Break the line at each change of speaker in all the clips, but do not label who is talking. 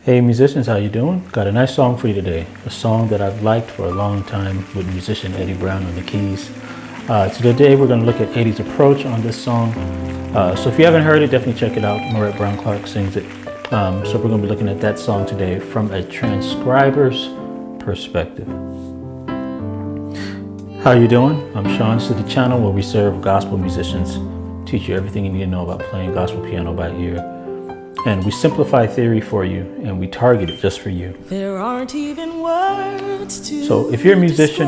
Hey musicians, how you doing? Got a nice song for you today. A song that I've liked for a long time with musician Eddie Brown on the keys. Today we're going to look at Eddie's approach on this song. So if you haven't heard it, definitely check it out. Maurette Brown Clark sings it. So we're going to be looking at that song today from a transcriber's perspective. How you doing? I'm Sean. This is the channel where we serve gospel musicians, teach you everything you need to know about playing gospel piano by ear. And we simplify theory for you, and we target it just for you.
There aren't even words to
So if you're a musician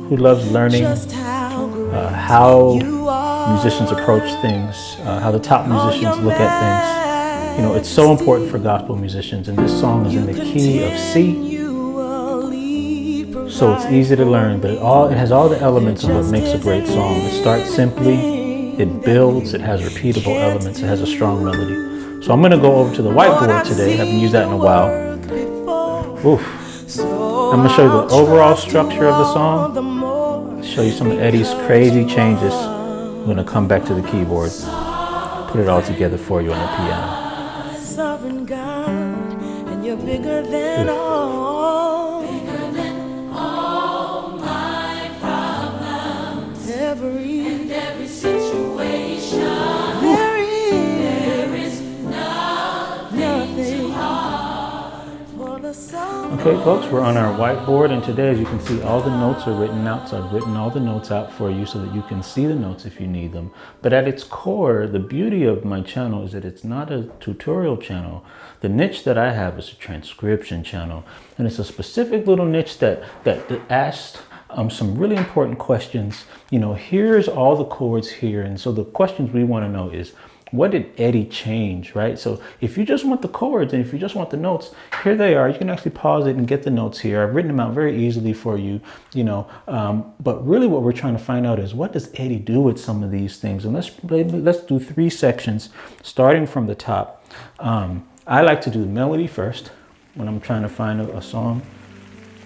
who loves learning how musicians approach things, how the top musicians look at things, you know, it's so important for gospel musicians. And this song is in the key of C, so it's easy to learn, but it has all the elements of what makes a great song. It starts simply, it builds, it has repeatable elements, it has a strong melody. So I'm going to go over to the whiteboard today. I haven't used that in a while. Oof. I'm going to show you the overall structure of the song. Show you some of Eddie's crazy changes. I'm going to come back to the keyboard. Put it all together for you on the piano.
Sovereign God, and you're bigger than all. Bigger than all my problems. Every situation.
Okay folks, we're on our whiteboard, and today, as you can see, all the notes are written out. So I've written all the notes out for you so that you can see the notes if you need them. But at its core, the beauty of my channel is that it's not a tutorial channel. The niche that I have is a transcription channel, and it's a specific little niche that asked some really important questions. You know, here's all the chords here, and so the questions we want to know is, what did Eddie change, right? So if you just want the chords and if you just want the notes, here they are. You can actually pause it and get the notes here. I've written them out very easily for you, you know, but really what we're trying to find out is, what does Eddie do with some of these things? And let's do 3 sections, starting from the top. I like to do the melody first when I'm trying to find a song,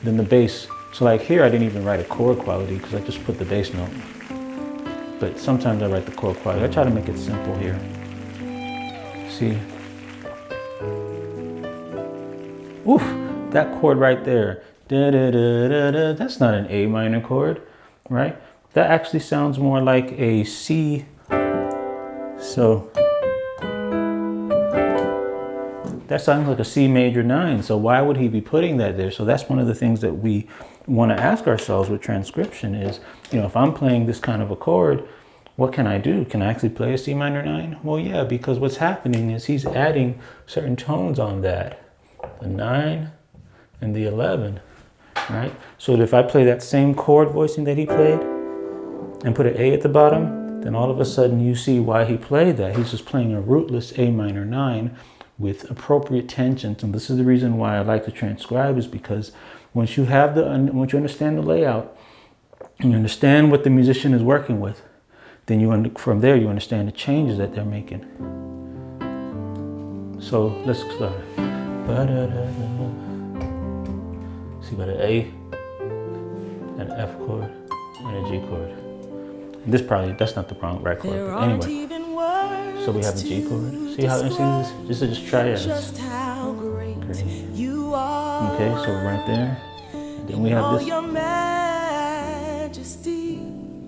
then the bass. So like here, I didn't even write a chord quality because I just put the bass note. But sometimes I write the chord quality. I try to make it simple here. See? Oof, that chord right there. Da, da, da, da, da. That's not an A minor chord, right? That actually sounds more like a C. So that sounds like a C major 9. So why would he be putting that there? So that's one of the things that we want to ask ourselves with transcription is, you know, if I'm playing this kind of a chord, what can I do? Can I actually play a C minor 9? Well, yeah, because what's happening is he's adding certain tones on that, the 9 and the 11, right? So if I play that same chord voicing that he played and put an A at the bottom, then all of a sudden you see why he played that. He's just playing a rootless A minor 9 with appropriate tensions. And this is the reason why I like to transcribe, is because once you understand the layout and you understand what the musician is working with, then from there you understand the changes that they're making. So let's start. See, got an A, an F chord, and a G chord. And that's not the right chord, but anyway. So we have a G chord. See how this is just triads. Great. Okay, so right there. And then we have this.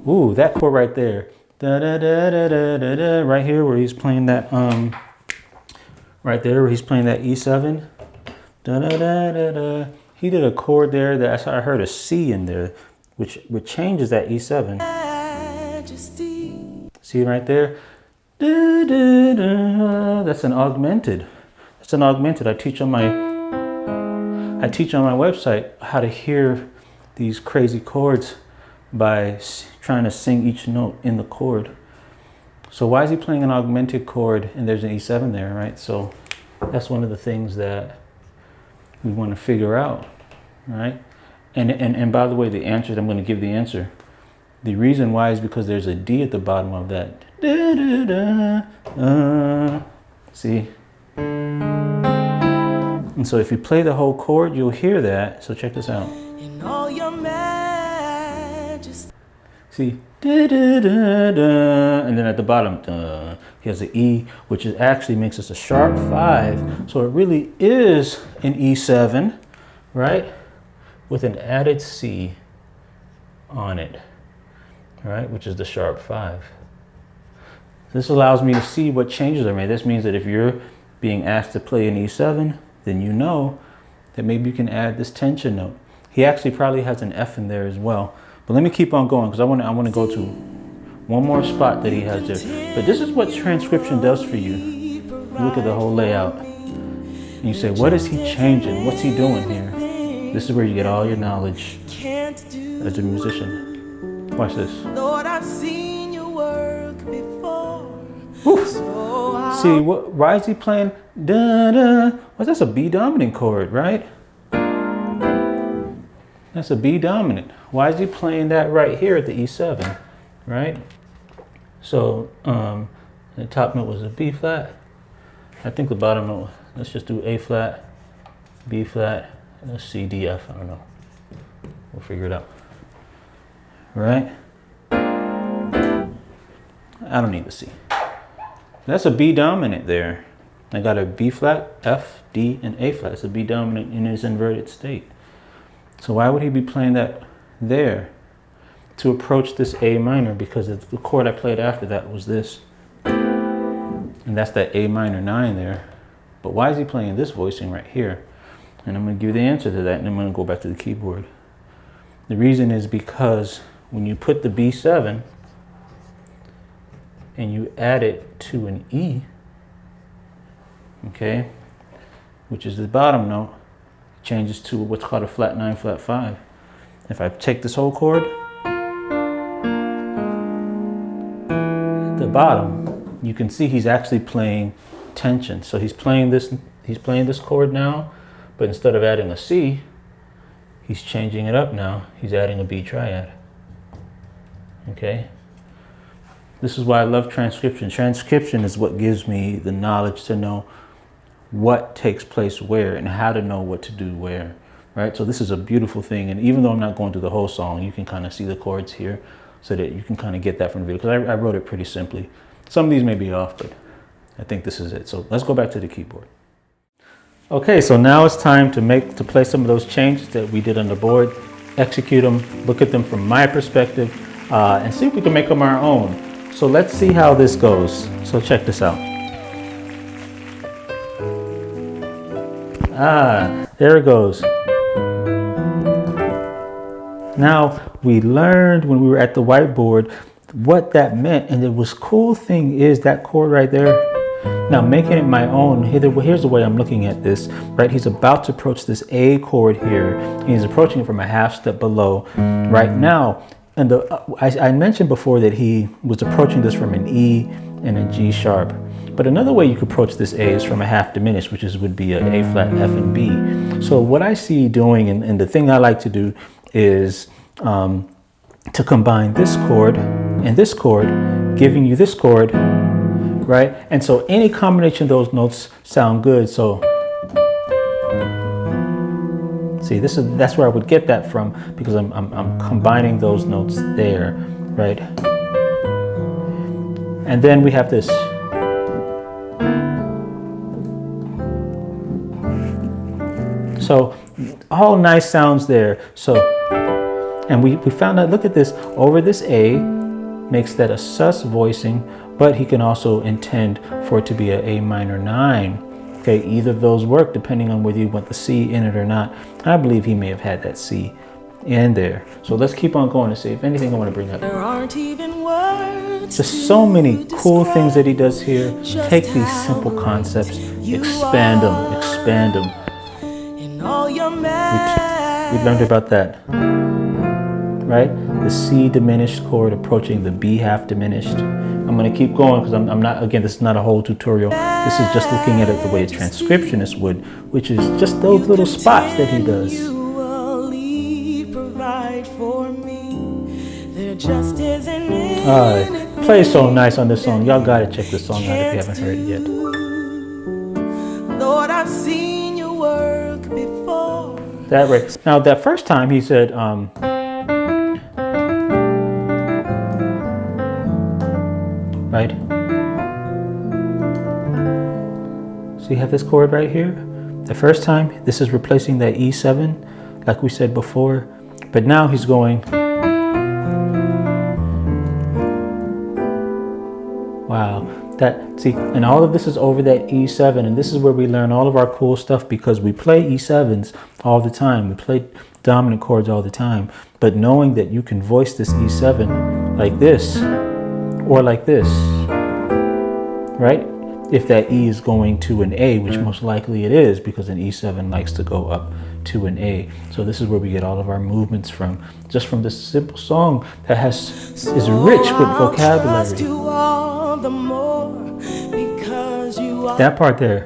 Ooh, that chord right there. Da, da, da, da, da, da, da. Right here where he's playing that right there where he's playing that E7. Da, da, da, da, da. He did a chord there that I heard a C in there, which changes that E7. See right there? Da, da, da. That's an augmented. That's an augmented. I teach on my website how to hear these crazy chords by trying to sing each note in the chord. So why is he playing an augmented chord and there's an E7 there, right? So that's one of the things that we want to figure out, right? And by the way, the answer, I'm going to give the answer. The reason why is because there's a D at the bottom of that. Da, da, da, see? And so if you play the whole chord, you'll hear that. So check this out. In all your majesty. See? Da, da, da, da. And then at the bottom, He has an E, which is actually makes us a sharp 5. So it really is an E7, right? With an added C on it, right? Which is the sharp 5. This allows me to see what changes are made. This means that if you're being asked to play an E7, then you know that maybe you can add this tension note. He actually probably has an F in there as well. But let me keep on going because I want to go to one more spot that he has there. But this is what transcription does for you. You look at the whole layout and you say, what is he changing? What's he doing here? This is where you get all your knowledge as a musician. Watch this.
Lord, I've seen your work before.
See, why is he playing da da? Well, that's a B dominant chord, right? That's a B dominant. Why is he playing that right here at the E7, right? So the top note was a B flat. I think the bottom note, let's just do A flat, B flat, and a C, D, F. I don't know. We'll figure it out. Right? I don't need the C. That's a B dominant there. I got a B flat, F, D, and A flat. It's a B dominant in its inverted state. So why would he be playing that there to approach this A minor? Because the chord I played after that was this. And that's that A minor 9 there. But why is he playing this voicing right here? And I'm going to give you the answer to that, and I'm going to go back to the keyboard. The reason is because when you put the B7 and you add it to an E, okay, which is the bottom note, it changes to what's called a flat 9, flat 5. If I take this whole chord, the bottom, you can see he's actually playing tension. So he's playing this chord now, but instead of adding a C, he's changing it up now. He's adding a B triad. Okay? This is why I love transcription. Transcription is what gives me the knowledge to know what takes place where and how to know what to do where, right? So this is a beautiful thing. And even though I'm not going through the whole song, you can kind of see the chords here so that you can kind of get that from the video. Because I wrote it pretty simply. Some of these may be off, but I think this is it. So let's go back to the keyboard. Okay, so now it's time to play some of those changes that we did on the board, execute them, look at them from my perspective, and see if we can make them our own. So let's see how this goes. So check this out. There it goes. Now, we learned when we were at the whiteboard what that meant, and the cool thing is that chord right there. Now, making it my own, here's the way I'm looking at this, right? He's about to approach this A chord here. He's approaching it from a half step below right now. And I mentioned before that he was approaching this from an E and a G sharp. But another way you could approach this A is from a half diminished, which would be an A flat, F, and B. So what I see doing, and the thing I like to do is to combine this chord and this chord, giving you this chord, right? And so any combination of those notes sound good. So see, that's where I would get that from, because I'm combining those notes there, right? And then we have this. So all nice sounds there. So, and we found out, look at this, over this A makes that a sus voicing, but he can also intend for it to be a minor 9. Okay, either of those work depending on whether you want the C in it or not. I believe he may have had that C in there. So let's keep on going to see if anything I want to bring up.
There aren't even words.
Just so many cool things that he does here. Take these simple concepts, expand them.
In all your
We learned about that, right? The C diminished chord approaching the B half diminished. I'm going to keep going because I'm not, again, this is not a whole tutorial. This is just looking at it the way a transcriptionist would, which is just those little spots that he does. Plays so nice on this song. Y'all got to check this song out if you haven't heard it yet.
Lord, I've seen your work before.
That right. Now, that first time he said, right? So you have this chord right here. The first time, this is replacing that E7, like we said before. But now he's going. Wow. See, and all of this is over that E7, and this is where we learn all of our cool stuff because we play E7s all the time. We play dominant chords all the time. But knowing that you can voice this E7 like this or like this, right? If that E is going to an A, which most likely it is because an E7 likes to go up to an A. So this is where we get all of our movements from, just from this simple song that is rich with vocabulary. That part there,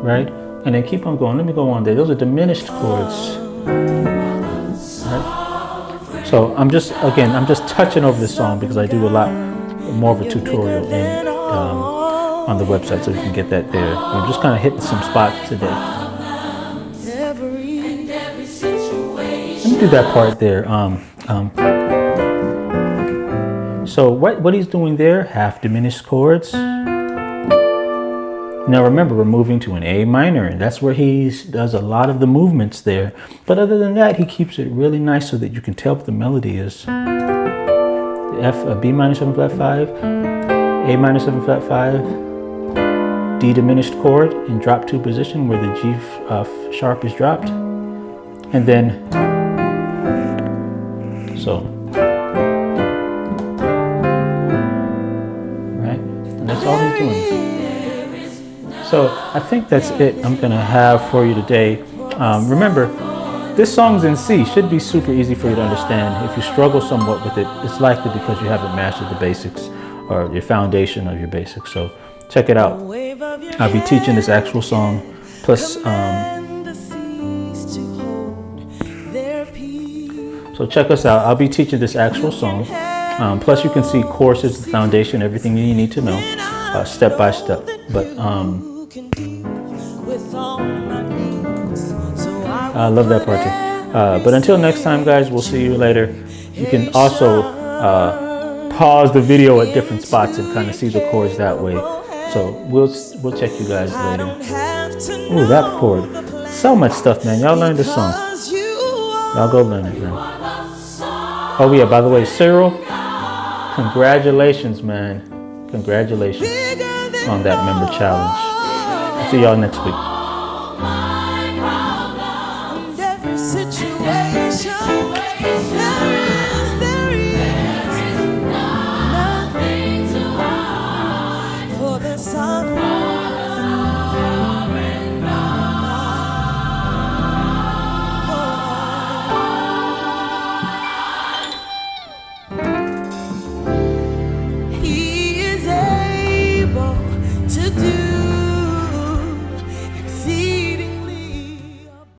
right? And then keep on going. Let me go on there. Those are diminished chords. Right? So I'm just touching over this song because I do a lot more of a tutorial on the website, so you can get that there. I'm just kind of hitting some spots today. Let me do that part there. So what he's doing there, half diminished chords. Now remember, we're moving to an A minor, and that's where he does a lot of the movements there. But other than that, he keeps it really nice so that you can tell what the melody is. B minor 7 flat 5, A minor 7 flat 5, D diminished chord in drop 2 position where the G sharp is dropped, and then so. That's all he's doing. So I think that's it I'm gonna have for you today. Remember, this song's in C, should be super easy for you to understand. If you struggle somewhat with it, it's likely because you haven't mastered the basics or your foundation of your basics. So check it out. I'll be teaching this actual song, plus so check us out. I'll be teaching this actual song. Plus you can see courses, the foundation, everything you need to know, step by step. But I love that part too. But until next time, guys, we'll see you later. You can also pause the video at different spots and kind of see the chords that way. So we'll check you guys later. Ooh, that chord. So much stuff, man. Y'all learn this song. Y'all go learn it, man. Oh yeah, by the way, Cyril, congratulations, man. Congratulations on that member challenge. See y'all next week.